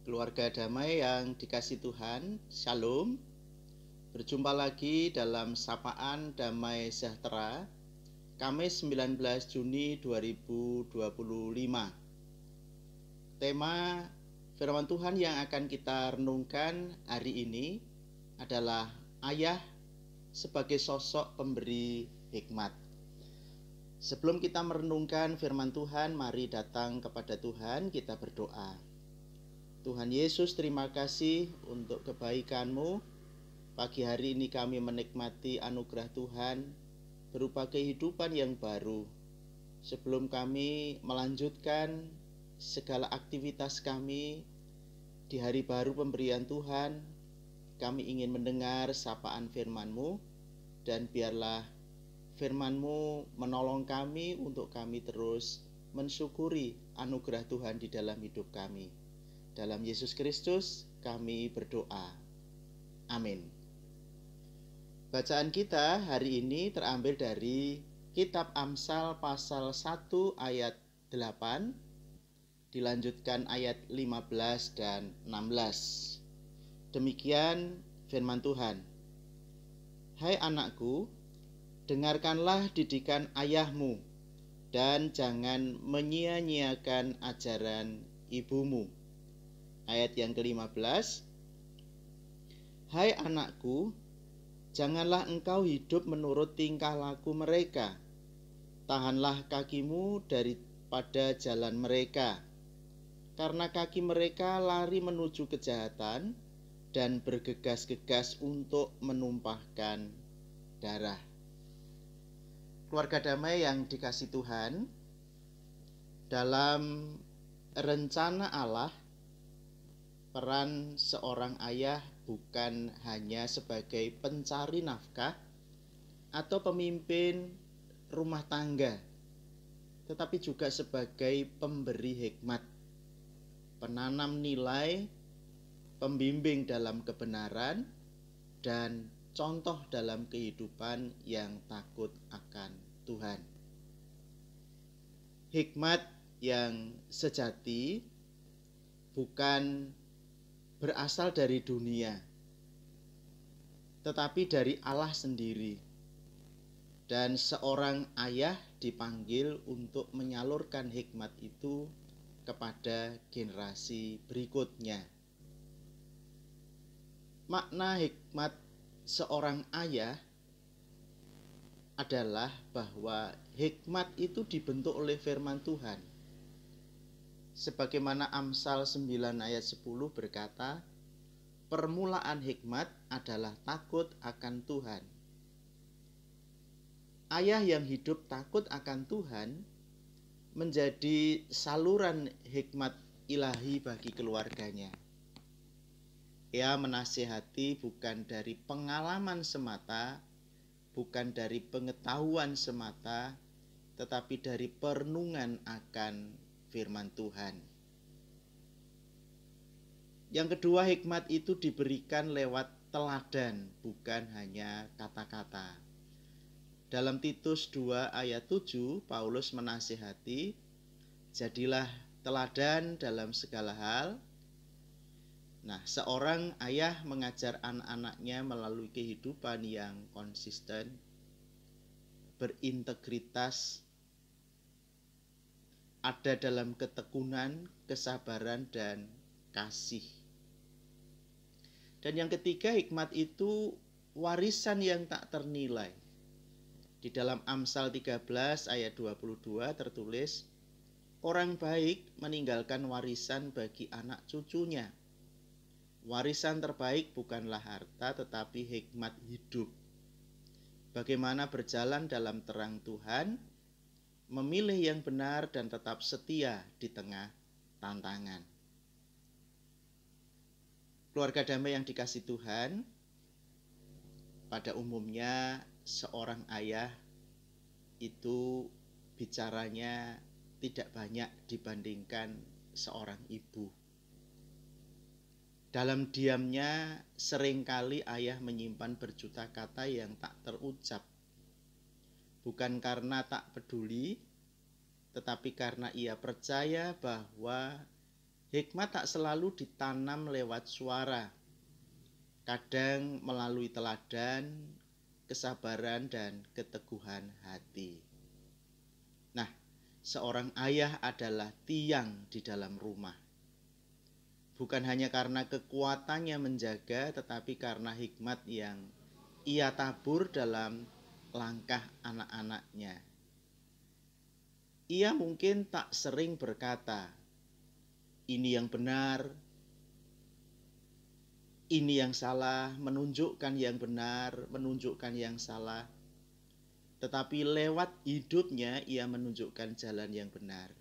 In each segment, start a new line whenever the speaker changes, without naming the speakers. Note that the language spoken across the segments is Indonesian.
Keluarga damai yang dikasih Tuhan, Shalom. Berjumpa lagi dalam Sapaan Damai Sejahtera, Kamis 19 Juni 2025. Tema firman Tuhan yang akan kita renungkan hari ini adalah ayah sebagai sosok pemberi hikmat. Sebelum kita merenungkan firman Tuhan, mari datang kepada Tuhan, kita berdoa. Tuhan Yesus, terima kasih untuk kebaikan-Mu. Pagi hari ini kami menikmati anugerah Tuhan berupa kehidupan yang baru. Sebelum kami melanjutkan segala aktivitas kami di hari baru pemberian Tuhan, kami ingin mendengar sapaan firman-Mu, dan biarlah firman-Mu menolong kami untuk kami terus mensyukuri anugerah Tuhan di dalam hidup kami. Dalam Yesus Kristus kami berdoa. Amin. Bacaan kita hari ini terambil dari Kitab Amsal pasal 1 ayat 8, dilanjutkan ayat 15 dan 16. Demikian firman Tuhan. Hai anakku, dengarkanlah didikan ayahmu, dan jangan menyia-nyiakan ajaran ibumu. Ayat yang ke-15, hai anakku, janganlah engkau hidup menurut tingkah laku mereka. Tahanlah kakimu daripada jalan mereka, karena kaki mereka lari menuju kejahatan dan bergegas-gegas untuk menumpahkan darah. Keluarga damai yang dikasih Tuhan, dalam rencana Allah, peran seorang ayah bukan hanya sebagai pencari nafkah atau pemimpin rumah tangga, tetapi juga sebagai pemberi hikmat, penanam nilai, pembimbing dalam kebenaran, dan contoh dalam kehidupan yang takut akan Tuhan. Hikmat yang sejati bukan berasal dari dunia, tetapi dari Allah sendiri. Dan seorang ayah dipanggil untuk menyalurkan hikmat itu kepada generasi berikutnya. Makna hikmat seorang ayah adalah bahwa hikmat itu dibentuk oleh firman Tuhan. Sebagaimana Amsal 9 ayat 10 berkata, permulaan hikmat adalah takut akan Tuhan. Ayah yang hidup takut akan Tuhan menjadi saluran hikmat ilahi bagi keluarganya. Ia menasihati bukan dari pengalaman semata, bukan dari pengetahuan semata, tetapi dari perenungan akan firman Tuhan. Yang kedua, hikmat itu diberikan lewat teladan, bukan hanya kata-kata. Dalam Titus 2 ayat 7, Paulus menasihati, jadilah teladan dalam segala hal. Nah, seorang ayah mengajar anak-anaknya melalui kehidupan yang konsisten, berintegritas, ada dalam ketekunan, kesabaran, dan kasih. Dan yang ketiga, hikmat itu warisan yang tak ternilai. Di dalam Amsal 13 ayat 22 tertulis, orang baik meninggalkan warisan bagi anak cucunya. Warisan terbaik bukanlah harta, tetapi hikmat hidup. Bagaimana berjalan dalam terang Tuhan, memilih yang benar dan tetap setia di tengah tantangan. Keluarga damai yang dikasih Tuhan, pada umumnya seorang ayah itu bicaranya tidak banyak dibandingkan seorang ibu. Dalam diamnya seringkali ayah menyimpan berjuta kata yang tak terucap. Bukan karena tak peduli, tetapi karena ia percaya bahwa Hikmat tak selalu ditanam lewat suara, kadang melalui teladan, kesabaran, dan keteguhan hati. Nah, seorang ayah adalah tiang di dalam rumah. Bukan hanya karena kekuatannya menjaga, tetapi karena hikmat yang ia tabur dalam langkah anak-anaknya. Ia mungkin tak sering berkata, "Ini yang benar, ini yang salah," menunjukkan yang benar, menunjukkan yang salah. Tetapi lewat hidupnya ia menunjukkan jalan yang benar.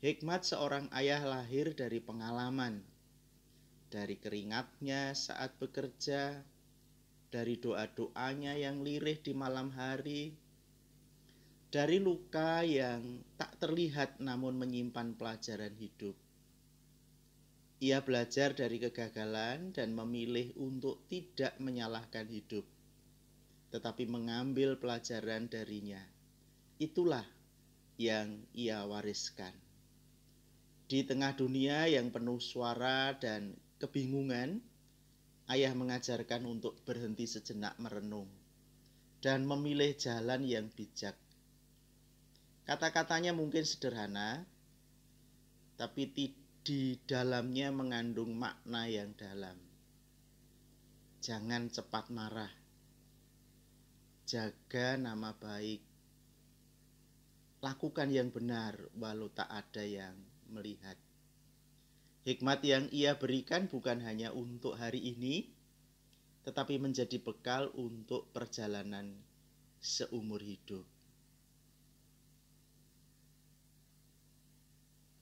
Hikmat seorang ayah lahir dari pengalaman, dari keringatnya saat bekerja, dari doa-doanya yang lirih di malam hari, dari luka yang tak terlihat namun menyimpan pelajaran hidup. Ia belajar dari kegagalan dan memilih untuk tidak menyalahkan hidup, tetapi mengambil pelajaran darinya. Itulah yang ia wariskan. Di tengah dunia yang penuh suara dan kebingungan, ayah mengajarkan untuk berhenti sejenak merenung dan memilih jalan yang bijak. Kata-katanya mungkin sederhana, tapi di dalamnya mengandung makna yang dalam. Jangan cepat marah, jaga nama baik, lakukan yang benar walau tak ada yang melihat. Hikmat yang ia berikan bukan hanya untuk hari ini, tetapi menjadi bekal untuk perjalanan seumur hidup.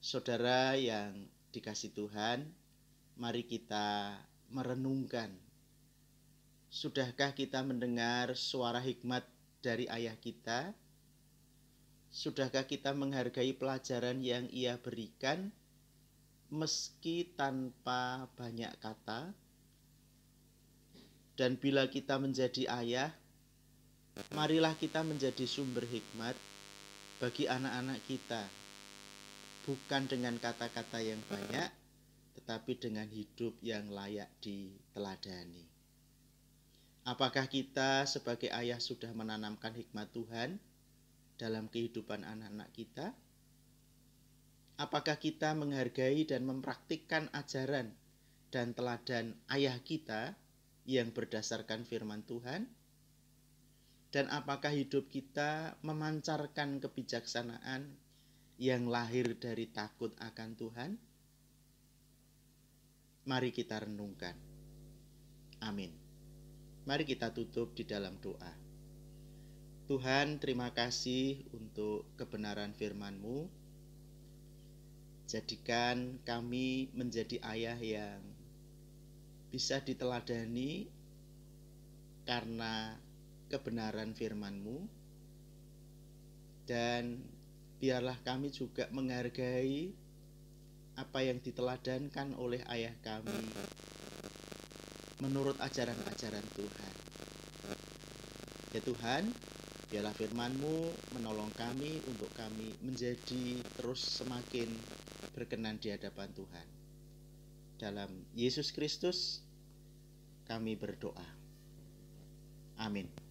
Saudara yang dikasih Tuhan, mari kita merenungkan. Sudahkah kita mendengar suara hikmat dari ayah kita? Sudahkah kita menghargai pelajaran yang ia berikan meski tanpa banyak kata? Dan bila kita menjadi ayah, marilah kita menjadi sumber hikmat bagi anak-anak kita. Bukan dengan kata-kata yang banyak, tetapi dengan hidup yang layak diteladani. Apakah kita sebagai ayah sudah menanamkan hikmat Tuhan dalam kehidupan anak-anak kita? Apakah kita menghargai dan mempraktikkan ajaran dan teladan ayah kita yang berdasarkan firman Tuhan? Dan apakah hidup kita memancarkan kebijaksanaan yang lahir dari takut akan Tuhan? Mari kita renungkan. Amin. Mari kita tutup di dalam doa. Tuhan, terima kasih untuk kebenaran firman-Mu. Jadikan kami menjadi ayah yang bisa diteladani karena kebenaran firman-Mu. Dan biarlah kami juga menghargai apa yang diteladankan oleh ayah kami menurut ajaran-ajaran Tuhan. Ya Tuhan, biarlah firman-Mu menolong kami untuk kami menjadi terus semakin berkenan di hadapan Tuhan. Dalam Yesus Kristus kami berdoa. Amin.